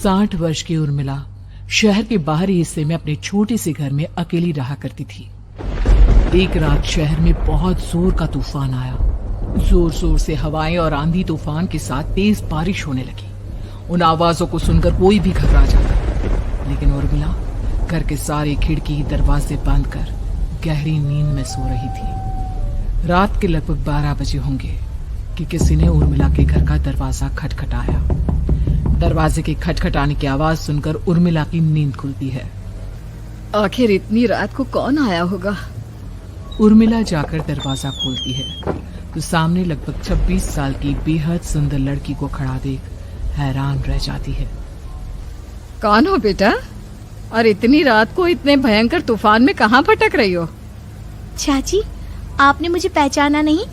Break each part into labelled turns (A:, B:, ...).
A: 60 वर्ष की उर्मिला शहर के बाहरी हिस्से में अपने छोटे से घर में अकेली रहा करती थी। एक रात शहर में बहुत जोर का तूफान आया। जोर जोर से हवाएं और आंधी तूफान के साथ तेज बारिश होने लगी। उन आवाजों को सुनकर कोई भी घबरा जाता, लेकिन उर्मिला घर के सारे खिड़की दरवाजे बंद कर गहरी नींद में सो रही थी। रात के लगभग 12 बजे होंगे कि किसी ने उर्मिला के घर का दरवाजा खटखटाया। दरवाजे के खटखटाने की आवाज सुनकर उर्मिला की नींद खुलती है।
B: आखिर इतनी रात को कौन आया होगा?
A: उर्मिला जाकर दरवाजा खोलती है तो सामने लगभग 26 साल की बेहद सुंदर लड़की को खड़ा देख हैरान रह जाती है।
B: कौन हो बेटा? और इतनी रात को इतने भयंकर तूफान में कहाँ भटक रही हो?
C: चाची, आपने मुझे पहचाना नहीं?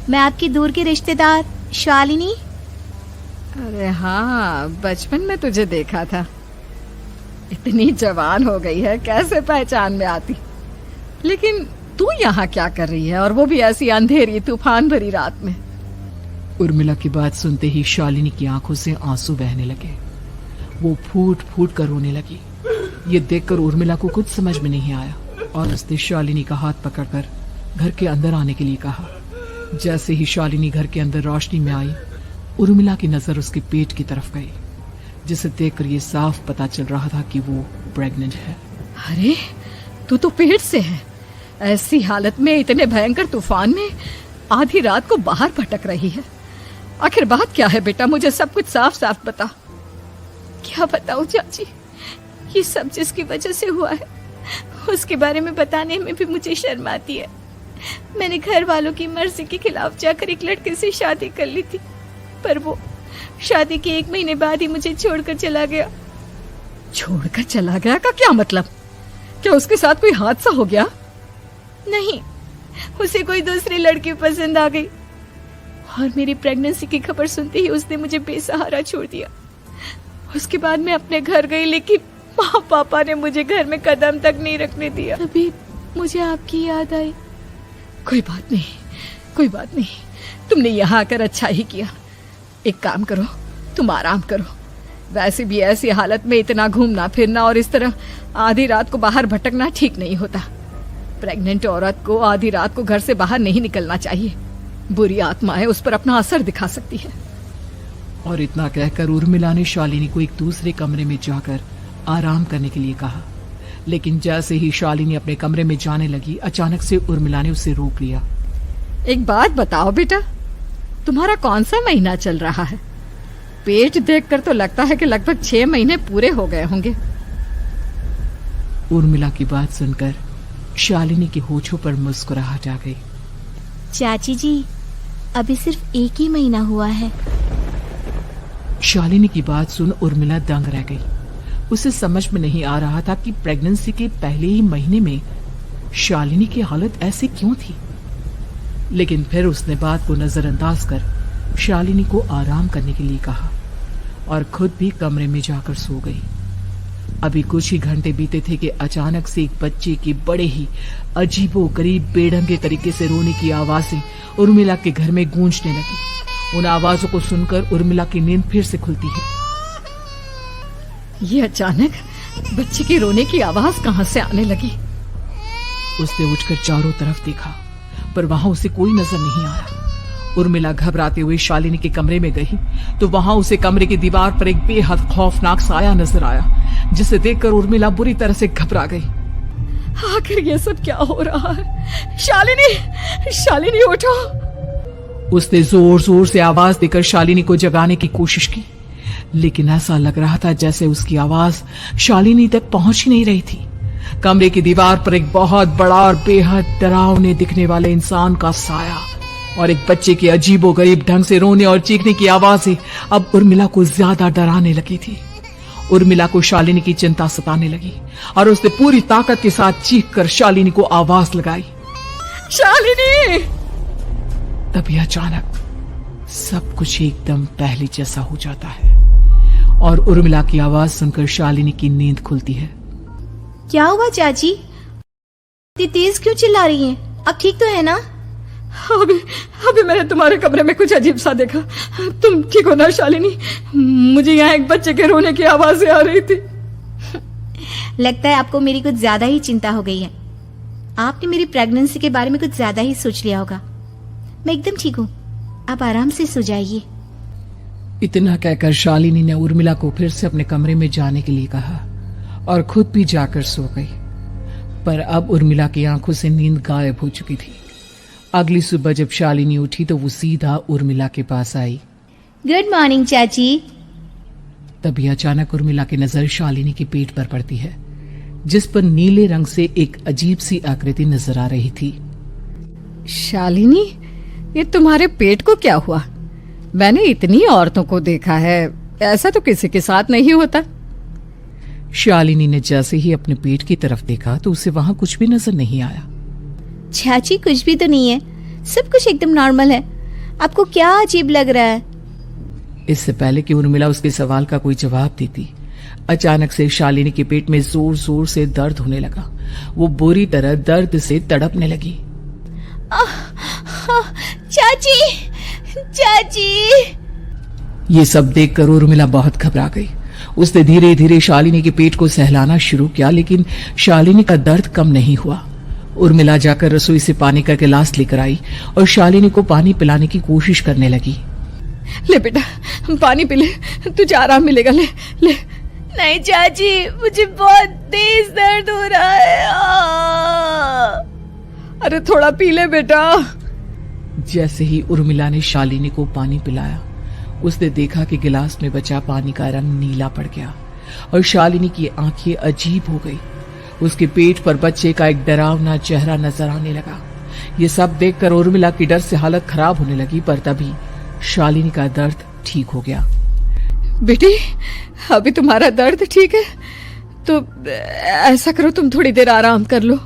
C: मैं आपकी दूर की रिश्तेदार शालिनी।
B: अरे हाँ, बचपन में तुझे देखा था। इतनी जवान हो गई है, कैसे पहचान में आती। लेकिन तू यहाँ क्या कर रही है, और वो भी ऐसी अंधेरी तूफान भरी रात में?
A: उर्मिला की बात सुनते ही शालिनी की आंखों से आंसू बहने लगे। वो फूट फूट कर रोने लगी। ये देखकर उर्मिला को कुछ समझ में नहीं आया और उसने शालिनी का हाथ पकड़कर घर के अंदर आने के लिए कहा। जैसे ही शालिनी घर के अंदर रोशनी में आई, उर्मिला की नजर उसके पेट की तरफ गई, जिसे देखकर ये साफ पता चल रहा था कि वो प्रेग्नेंट है।
B: अरे, तू तो पेट से है। ऐसी हालत में इतने भयंकर तूफान में आधी रात को बाहर भटक रही है। आखिर बात क्या है बेटा? मुझे सब कुछ साफ साफ बता।
C: क्या बताऊं चाची, ये सब जिसकी वजह से हुआ है उसके बारे में बताने में भी मुझे शर्म आती है। मैंने घर वालों की मर्जी के खिलाफ जाकर एक लड़के से शादी कर ली थी, पर वो शादी के 1 महीने बाद ही मुझे छोड़कर चला गया।
B: छोड़कर चला गया का क्या मतलब? क्या उसके साथ कोई हादसा हो गया?
C: नहीं, उसे कोई दूसरी लड़की पसंद आ गई और मेरी प्रेगनेंसी की खबर सुनते ही उसने मुझे बेसहारा छोड़ दिया। उसके बाद मैं अपने घर गई, लेकिन माँ पापा ने मुझे घर में कदम तक नहीं रखने दिया। तभी मुझे आपकी याद आई।
B: कोई बात नहीं, कोई बात नहीं। तुमने यहाँ आकर अच्छा ही किया। एक काम करो, तुम आराम करो। वैसे भी ऐसी हालत में इतना घूमना फिरना और इस तरह आधी रात को बाहर भटकना ठीक नहीं होता। प्रेग्नेंट औरत को आधी रात को घर से बाहर नहीं निकलना चाहिए। बुरी आत्माएं उस पर अपना असर दिखा सकती है।
A: और इतना कहकर उर्मिला ने शालिनी को एक दूसरे कमरे में जाकर आराम करने के लिए कहा। लेकिन जैसे ही शालिनी अपने कमरे में जाने लगी, अचानक से उर्मिला ने उसे रोक लिया।
B: एक बात बताओ बेटा, तुम्हारा कौन सा महीना चल रहा है? पेट देखकर तो लगता है कि लगभग 6 महीने पूरे हो गए होंगे।
A: उर्मिला की बात सुनकर शालिनी के होठों पर मुस्कुराहट आ गई।
C: चाची जी, अभी सिर्फ 1 ही महीना हुआ है।
A: शालिनी की बात सुन उर्मिला दंग रह गई। उसे समझ में नहीं आ रहा था कि प्रेगनेंसी के पहले ही महीने में शालिनी की हालत ऐसी क्यों थी। लेकिन फिर उसने बात को नजरअंदाज कर शालिनी को आराम करने के लिए कहा और खुद भी कमरे में जाकर सो गई। अभी कुछ ही घंटे बीते थे कि अचानक से एक बच्चे की बड़े ही अजीबोगरीब बेढंगे तरीके से रोने की आवाजें उर्मिला के घर में गूंजने लगी। उन आवाजों को सुनकर उर्मिला की नींद फिर से खुलती है।
B: ये अचानक बच्चे की रोने की आवाज कहां से आने लगी?
A: उसने उठकर चारों तरफ देखा, पर वहां उसे कोई नजर नहीं आया। उर्मिला घबराते हुए शालिनी के कमरे में गई तो वहां उसे कमरे की दीवार पर एक बेहद खौफनाक साया नजर आया, जिसे देखकर उर्मिला बुरी तरह से घबरा गई।
B: आखिर ये सब क्या हो रहा है? शालिनी, शालिनी उठो।
A: उसने जोर जोर से आवाज देकर शालिनी को जगाने की कोशिश की, लेकिन ऐसा लग रहा था जैसे उसकी आवाज शालिनी तक पहुंच ही नहीं रही थी। कमरे की दीवार पर एक बहुत बड़ा और बेहद डरावने दिखने वाले इंसान का साया और एक बच्चे के अजीबोगरीब ढंग से रोने और चीखने की आवाजें अब उर्मिला को ज्यादा डराने लगी थी। उर्मिला को शालिनी की चिंता सताने लगी और उसने पूरी ताकत के साथ चीखकर शालिनी को आवाज लगाई,
B: शालिनी।
A: तभी अचानक सब कुछ एकदम पहले जैसा हो जाता है और उर्मिला की आवाज सुनकर शालिनी की नींद खुलती है।
C: क्या हुआ चाची? इतनी तेज क्यों चिल्ला रही हैं? अब ठीक तो है ना?
B: अभी अभी मैंने तुम्हारे कमरे में कुछ अजीब सा देखा। तुम ठीक हो ना शालिनी? मुझे यहाँ एक बच्चे के रोने की आवाजें आ रही थी।
C: लगता है आपको मेरी कुछ ज्यादा ही चिंता हो गई है। आपने मेरी प्रेगनेंसी के बारे में कुछ ज्यादा ही सोच लिया होगा। मैं एकदम ठीक हूँ, आप आराम से सो जाइए।
A: इतना कहकर शालिनी ने उर्मिला को फिर से अपने कमरे में जाने के लिए कहा और खुद भी जाकर सो गई। पर अब उर्मिला की आंखों से नींद गायब हो चुकी थी। अगली सुबह जब शालिनी उठी तो वो सीधा उर्मिला के पास आई।
C: गुड मॉर्निंग चाची।
A: तभी अचानक उर्मिला की नजर शालिनी के पेट पर पड़ती है, जिस पर नीले रंग से एक अजीब सी आकृति नजर आ रही थी।
B: शालिनी, ये तुम्हारे पेट को क्या हुआ? मैंने इतनी औरतों को देखा है, ऐसा तो किसी के साथ नहीं होता।
A: शालिनी ने जैसे ही अपने पेट की तरफ देखा तो उसे वहां कुछ भी नजर नहीं आया।
C: चाची कुछ भी तो नहीं है, सब कुछ एकदम नॉर्मल है। आपको क्या अजीब लग रहा है?
A: इससे पहले कि उर्मिला उसके सवाल का कोई जवाब देती, अचानक से शालिनी के पेट में जोर जोर से दर्द होने लगा। वो बुरी तरह दर्द से तड़पने लगी।
C: चाची, चाची।
A: ये सब देखकर उर्मिला बहुत घबरा गई। उसने धीरे धीरे शालिनी के पेट को सहलाना शुरू किया, लेकिन शालिनी का दर्द कम नहीं हुआ। उर्मिला जाकर रसोई से पानी का गिलास लेकर आई और शालिनी को पानी पिलाने की कोशिश करने लगी।
B: ले बेटा, पानी पी ले, तुझे आराम मिलेगा। ले ले।
C: नहीं चाची, मुझे बहुत तेज दर्द हो रहा है।
B: अरे थोड़ा पी ले बेटा।
A: जैसे ही उर्मिला ने शालिनी को पानी पिलाया, उसने देखा कि गिलास में बचा पानी का रंग नीला पड़ गया और शालिनी की आंखें अजीब हो गई। उसके पेट पर बच्चे का एक डरावना चेहरा नजर आने लगा। ये सब देखकर उर्मिला की डर से हालत खराब होने लगी, पर तभी शालिनी का दर्द ठीक हो गया।
B: बेटी, अभी तुम्हारा दर्द ठीक है तो ऐसा करो, तुम थोड़ी देर आराम कर लो।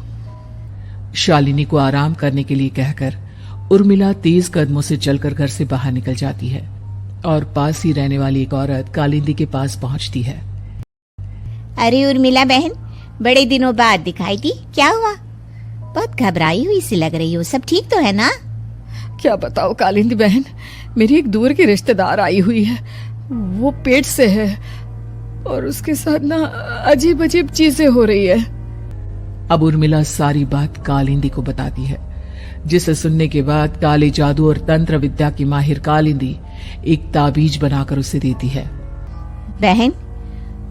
A: शालिनी को आराम करने के लिए कहकर उर्मिला तेज कदमों से चलकर घर से बाहर निकल जाती है और पास ही रहने वाली एक औरत कालिंदी के पास पहुंचती है।
C: अरे उर्मिला बहन, बड़े दिनों बाद दिखाई दी, क्या हुआ? बहुत घबराई हुई सी लग रही हो, सब ठीक तो है ना?
B: क्या बताओ कालिंदी बहन, मेरी एक दूर की रिश्तेदार आई हुई है। वो पेट से है और उसके साथ ना अजीब अजीब चीजें हो रही है।
A: अब उर्मिला सारी बात कालिंदी को बताती है, जिसे सुनने के बाद काले जादू और तंत्र विद्या की माहिर कालिंदी एक ताबीज बनाकर उसे देती है।
C: बहन,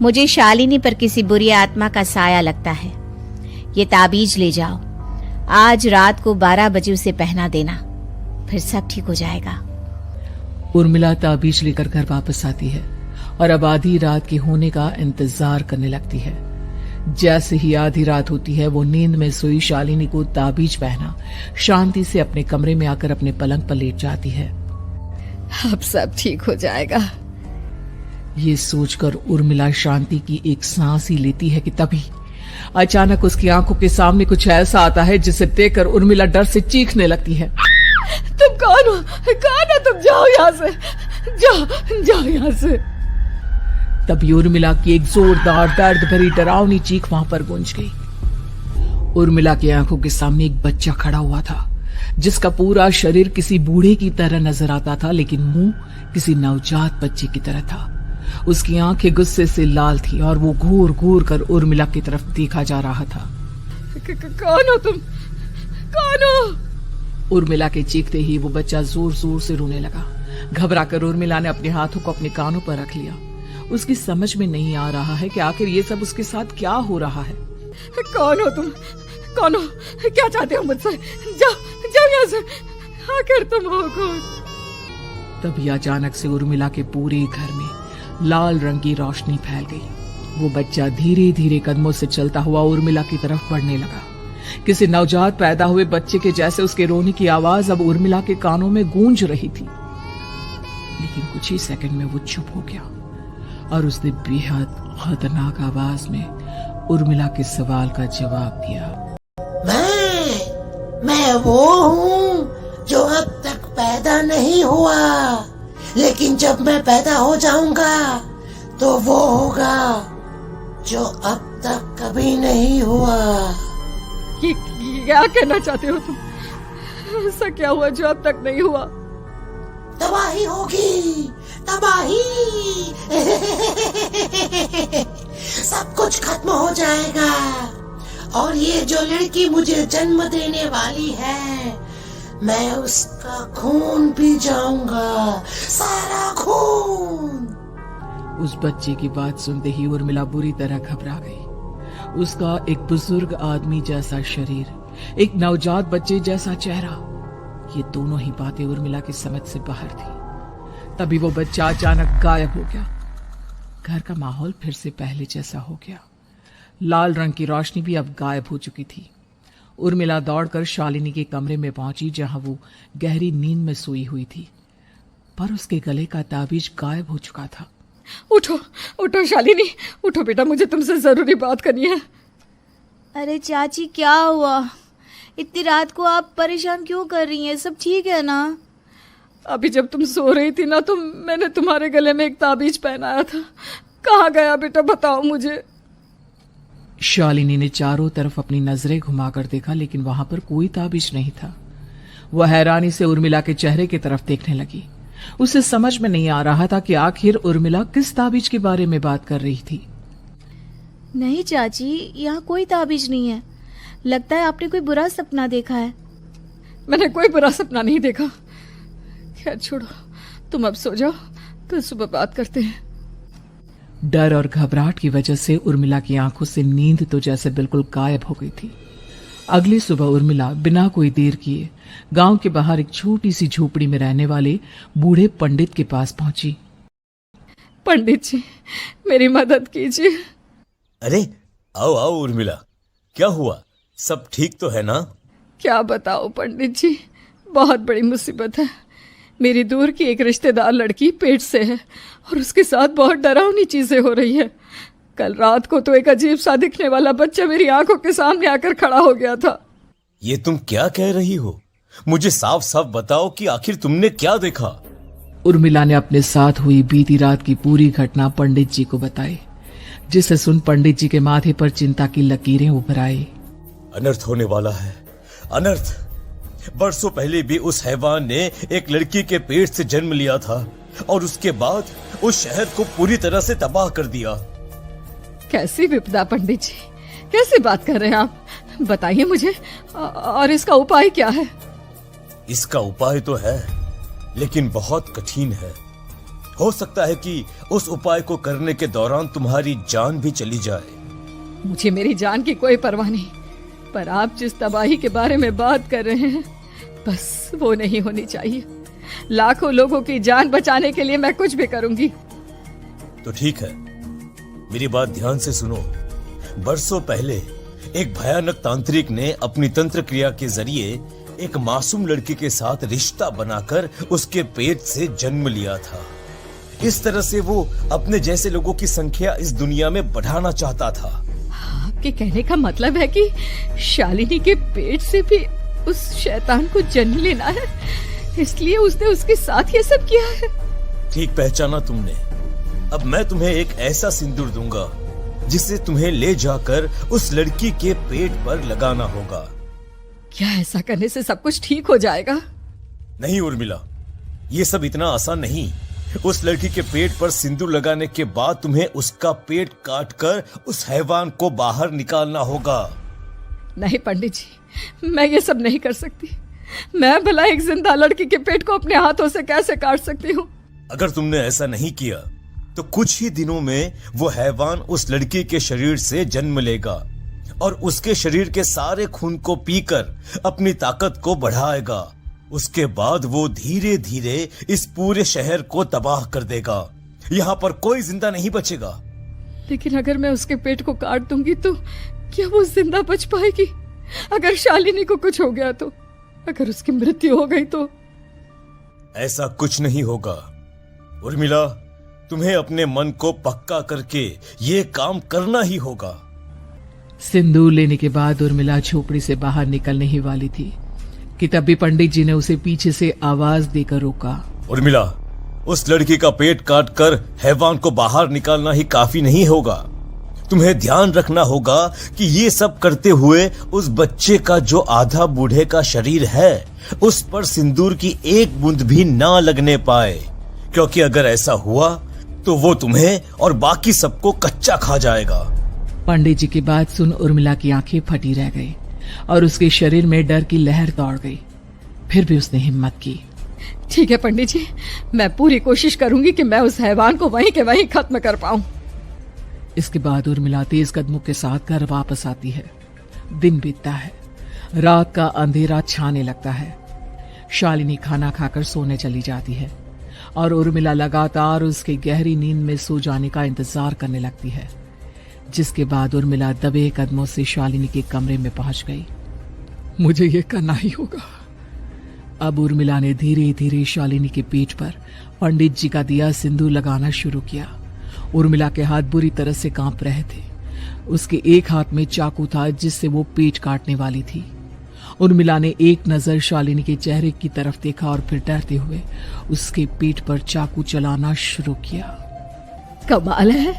C: मुझे शालिनी पर किसी बुरी आत्मा का साया लगता है। ये ताबीज ले जाओ, आज रात को 12 बजे उसे पहना देना, फिर सब ठीक हो जाएगा।
A: उर्मिला ताबीज लेकर घर वापस आती है और अब आधी रात के होने का इंतजार करने लगती है। जैसे ही आधी रात होती है, वो नींद में सोई शालिनी को ताबीज पहना शांति से अपने कमरे में आकर अपने पलंग पर लेट जाती है।
B: अब सब ठीक हो जाएगा।
A: ये सोचकर उर्मिला शांति की एक सांस ही लेती है कि तभी अचानक उसकी आंखों के सामने कुछ ऐसा आता है जिसे देखकर उर्मिला डर से चीखने लगती है।
B: तुम कौन हो? कौन हो तुम? जाओ यहाँ से, जाओ जाओ यहाँ से।
A: तभी उर्मिला की एक जोरदार दर्द भरी डरावनी चीख वहां पर गूंज गई। उर्मिला की आंखों के सामने एक बच्चा खड़ा हुआ था, जिसका पूरा शरीर किसी बूढ़े की तरह नजर आता था, लेकिन मुंह किसी नवजात बच्चे की तरह था। उसकी आंखें गुस्से से लाल थी और वो घूर घूर कर उर्मिला की तरफ देखा जा रहा था।
B: कौन हो तुम? कौन हो?
A: उर्मिला के चीखते ही वो बच्चा जोर जोर से रोने लगा। घबरा कर उर्मिला ने अपने हाथों को अपने कानों पर रख लिया। उसकी समझ में नहीं आ रहा है कि आखिर ये सब उसके साथ क्या हो रहा है।
B: कौन हो तुम? कौन हो? क्या चाहते हो मुझसे? जाओ जाओ यहाँ से, आखिर तुम हो कौन?
A: तभी अचानक से उर्मिला के पूरे घर में लाल रंग की रोशनी फैल गई। वो बच्चा धीरे धीरे कदमों से चलता हुआ उर्मिला की तरफ बढ़ने लगा। किसी नवजात पैदा हुए बच्चे के जैसे उसके रोने की आवाज अब उर्मिला के कानों में गूंज रही थी। लेकिन कुछ ही सेकंड में वो चुप हो गया और उसने बेहद खतरनाक आवाज में उर्मिला के सवाल का जवाब दिया।
D: मैं वो हूँ जो अब तक पैदा नहीं हुआ, लेकिन जब मैं पैदा हो जाऊंगा तो वो होगा जो अब तक कभी नहीं हुआ।
B: ये क्या कहना चाहते हो तुम? ऐसा क्या हुआ जो अब तक नहीं हुआ?
D: तबाही होगी, तबाही। सब कुछ खत्म हो जाएगा और ये जो लड़की मुझे जन्म देने वाली है, मैं उसका खून पी जाऊंगा, सारा खून।
A: उस बच्चे की बात सुनते ही उर्मिला बुरी तरह घबरा गई। उसका एक बुजुर्ग आदमी जैसा शरीर, एक नवजात बच्चे जैसा चेहरा, ये दोनों ही बातें उर्मिला की समझ से बाहर थी। तभी वो बच्चा अचानक गायब हो गया। घर का माहौल फिर से पहले जैसा हो गया। लाल रंग की रोशनी भी अब गायब हो चुकी थी। उर्मिला दौड़कर शालिनी के कमरे में पहुंची, जहां वो गहरी नींद में सोई हुई थी, पर उसके गले का ताबीज गायब हो चुका था।
B: उठो उठो शालिनी, उठो बेटा, मुझे तुमसे जरूरी बात करनी है।
C: अरे चाची क्या हुआ? इतनी रात को आप परेशान क्यों कर रही हैं? सब ठीक है ना?
B: अभी जब तुम सो रही थी ना, तो मैंने तुम्हारे गले में एक ताबीज पहनाया था। कहाँ गया बेटा, बताओ मुझे।
A: शालिनी ने चारों तरफ अपनी नजरें घुमाकर देखा, लेकिन वहां पर कोई ताबीज नहीं था। वह हैरानी से उर्मिला के चेहरे की तरफ देखने लगी। उसे समझ में नहीं आ रहा था कि आखिर उर्मिला किस ताबीज के बारे में बात कर रही थी।
C: नहीं चाची, यहाँ कोई ताबीज नहीं है। लगता है आपने कोई बुरा सपना देखा है।
B: मैंने कोई बुरा सपना नहीं देखा। खैर छोड़ो, तुम अब सो जाओ, कल सुबह बात करते हैं।
A: डर और घबराहट की वजह से उर्मिला की आंखों से नींद तो जैसे बिल्कुल गायब हो गई थी। अगली सुबह उर्मिला बिना कोई देर किए गांव के बाहर एक छोटी सी झोपड़ी में रहने वाले बूढ़े पंडित के पास पहुंची।
B: पंडित जी, मेरी मदद कीजिए।
E: अरे आओ आओ उर्मिला, क्या हुआ? सब ठीक तो है ना?
B: क्या बताओ पंडित जी, बहुत बड़ी मुसीबत है। मेरी दूर की एक रिश्तेदार लड़की पेट से है और उसके साथ बहुत डरावनी चीजें हो रही है। कल रात को तो एक अजीब सा दिखने वाला बच्चा मेरी आंखों के सामने आकर खड़ा हो गया था।
E: ये तुम क्या कह रही हो? मुझे साफ साफ बताओ कि आखिर तुमने क्या देखा?
A: उर्मिला ने अपने साथ हुई बीती रात की पूरी घटना पंडित जी को बताई, जिसे सुन पंडित जी के माथे पर चिंता की लकीरें उभर आई।
E: अनर्थ होने वाला है, अनर्थ। बरसों पहले भी उस हैवान ने एक लड़की के पेट से जन्म लिया था और उसके बाद उस शहर को पूरी तरह से तबाह कर दिया।
B: कैसी विपदा पंडित जी, कैसी बात कर रहे हैं आप? बताइए मुझे, और इसका उपाय क्या है?
E: इसका उपाय तो है, लेकिन बहुत कठिन है। हो सकता है कि उस उपाय को करने के दौरान तुम्हारी जान भी चली जाए।
B: मुझे मेरी जान की कोई परवाह नहीं, पर आप जिस तबाही के बारे में बात कर रहे हैं, बस वो नहीं होनी चाहिए। लाखों लोगों की जान बचाने के लिए मैं कुछ भी करूंगी।
E: तो ठीक है, मेरी बात ध्यान से सुनो। बरसों पहले एक भयानक तांत्रिक ने अपनी तंत्र क्रिया के जरिए एक मासूम लड़की के साथ रिश्ता बनाकर उसके पेट से जन्म लिया था। इस तरह से वो अपने जैसे लोगों की संख्या इस दुनिया में बढ़ाना चाहता था।
B: आपके कहने का मतलब है कि शालिनी के पेट से भी उस शैतान को जन्म लेना है, इसलिए उसने उसके साथ ये सब किया है।
E: ठीक पहचाना तुमने। अब मैं तुम्हें एक ऐसा सिंदूर दूंगा जिसे तुम्हें ले जाकर उस लड़की के पेट पर लगाना होगा।
B: क्या ऐसा करने से सब कुछ ठीक हो जाएगा?
E: नहीं उर्मिला, ये सब इतना आसान नहीं। उस लड़की के पेट पर सिंदूर लगाने के बाद तुम्हें उसका पेट काटकर उस हैवान को बाहर निकालना होगा।
B: नहीं पंडित जी, मैं ये सब नहीं कर सकती। मैं भला एक जिंदा लड़की के पेट को अपने हाथों से कैसे काट सकती हूँ?
E: अगर तुमने ऐसा नहीं किया तो कुछ ही दिनों में वो हैवान उस लड़की के शरीर से जन्म लेगा और उसके शरीर के सारे खून को पीकर अपनी ताकत को बढ़ाएगा। उसके बाद वो धीरे धीरे इस पूरे शहर को तबाह कर देगा। यहाँ पर कोई जिंदा नहीं बचेगा।
B: लेकिन अगर मैं उसके पेट को काट दूंगी तो क्या वो जिंदा बच पाएगी? अगर शालिनी को कुछ हो गया तो, अगर उसकी मृत्यु हो गई तो?
E: ऐसा कुछ नहीं होगा उर्मिला, तुम्हें अपने मन को पक्का करके ये काम करना ही होगा।
A: सिंदूर लेने के बाद उर्मिला झोपड़ी से बाहर निकलने ही वाली थी कि तभी पंडित जी ने उसे पीछे से आवाज देकर रोका।
E: उर्मिला, उस लड़की का पेट काटकर हैवान को बाहर निकालना ही काफी नहीं होगा। तुम्हें ध्यान रखना होगा कि ये सब करते हुए उस बच्चे का जो आधा बूढ़े का शरीर है उस पर सिंदूर की एक बूंद भी ना लगने पाए, क्योंकि अगर ऐसा हुआ तो वो तुम्हें और बाकी सबको कच्चा खा जाएगा।
A: पंडित जी की बात सुन उर्मिला की आंखें फटी रह गई और उसके शरीर में डर की लहर दौड़ गई। फिर भी उसने हिम्मत की।
B: ठीक है पंडित जी, मैं पूरी कोशिश करूंगी कि मैं उस हैवान को वहीं के वहीं खत्म कर पाऊं।
A: इसके बाद उर्मिला तेज कदमों के साथ घर वापस आती है। दिन बीतता है, रात का अंधेरा छाने लगता है। शालिनी खाना खाकर सोने चली जाती है और उर्मिला लगातार उसके गहरी नींद में सो जाने का इंतजार करने लगती है, जिसके बाद उर्मिला दबे कदमों से शालिनी के कमरे में पहुंच गई। मुझे ये करना ही होगा। अब उर्मिला ने धीरे धीरे शालिनी के पीठ पर पंडित जी का दिया सिंदूर लगाना शुरू किया। उर्मिला के हाथ बुरी तरह से कांप रहे थे। उसके एक हाथ में चाकू था जिससे वो पेट काटने वाली थी। उर्मिला ने एक नजर शालिनी के चेहरे की तरफ देखा और फिर डरते हुए उसके पीठ पर चाकू चलाना शुरू किया।
B: कमाल है,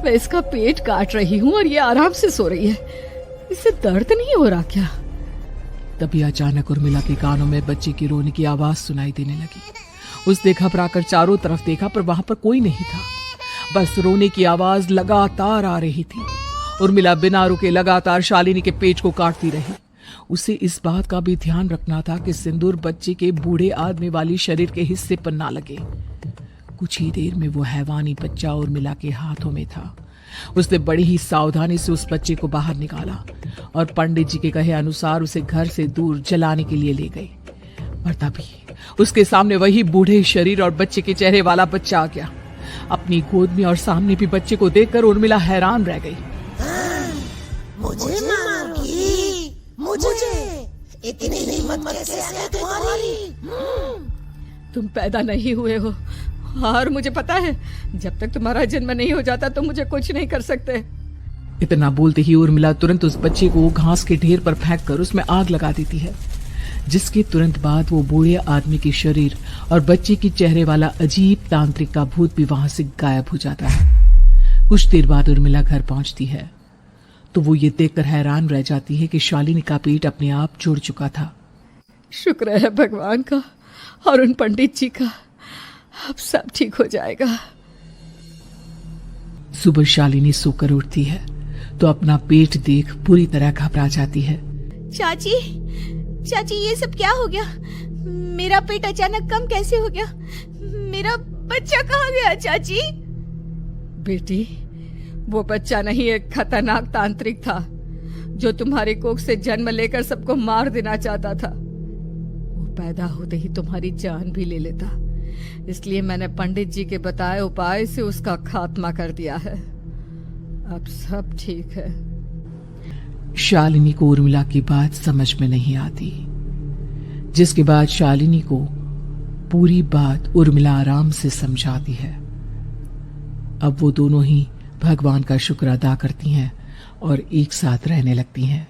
B: मैं इसका पेट काट रही हूँ और ये आराम से सो रही है। इसे दर्द नहीं हो रहा क्या?
A: तभी अचानक उर्मिला के कानों में बच्चे की रोने की आवाज सुनाई देने लगी। उसने घबराकर चारों तरफ देखा पर वहां पर कोई नहीं था, बस रोने की आवाज लगातार आ रही थी। उर्मिला बिना रुके लगातार शालिनी के पेट को काटती रही। उसे इस बात का भी ध्यान रखना था कि सिंदूर बच्चे के बूढ़े आदमी वाली शरीर के हिस्से पर ना लगे। कुछ ही देर में वो हैवानी बच्चा उर्मिला के हाथों में था। उसने बड़ी ही सावधानी से उस बच्चे को बाहर निकाला और पंडित जी के कहे अनुसार उसे घर से दूर जलाने के लिए ले गई। पर तभी उसके सामने वही बूढ़े शरीर और बच्चे के चेहरे वाला बच्चा आ गया। अपनी गोद में और सामने भी बच्चे को देखकर उर्मिला हैरान रह गई।
D: मुझे मारोगी? मुझे? इतनी हिम्मत कैसे आ गई तुम्हारी?
B: तुम पैदा नहीं हुए हो और मुझे पता है जब तक तुम्हारा जन्म नहीं हो जाता तो मुझे कुछ नहीं कर सकते।
A: इतना बोलते ही उर्मिला तुरंत उस बच्चे को घास के ढेर पर फेंक कर उसमें आग लगा देती है, जिसके तुरंत बाद वो बूढ़े आदमी के शरीर और बच्चे के चेहरे वाला अजीब तांत्रिक का भूत भी वहां से गायब हो जाता है। कुछ देर बाद उर्मिला घर पहुंचती है तो वो ये देखकर हैरान रह जाती है कि शालिनी का पेट अपने आप जुड़ चुका था।
B: शुक्र है भगवान का और उन पंडित जी का, अब सब ठीक हो जाएगा।
A: सुबह शालिनी सोकर उठती है तो अपना पेट देख पूरी तरह घबरा जाती है।
C: चाची, चाची ये सब क्या हो गया? मेरा पेट अचानक कम कैसे हो गया? मेरा बच्चा कहाँ गया चाची?
B: बेटी, वो बच्चा नहीं, एक खतरनाक तांत्रिक था जो तुम्हारी कोख से जन्म लेकर सबको मार देना चाहता था। वो पैदा होते ही तुम्हारी जान भी ले लेता, इसलिए मैंने पंडित जी के बताए उपाय से उसका खात्मा कर दिया है। अब सब ठीक है।
A: शालिनी को उर्मिला की बात समझ में नहीं आती, जिसके बाद शालिनी को पूरी बात उर्मिला आराम से समझाती है। अब वो दोनों ही भगवान का शुक्र अदा करती हैं और एक साथ रहने लगती हैं।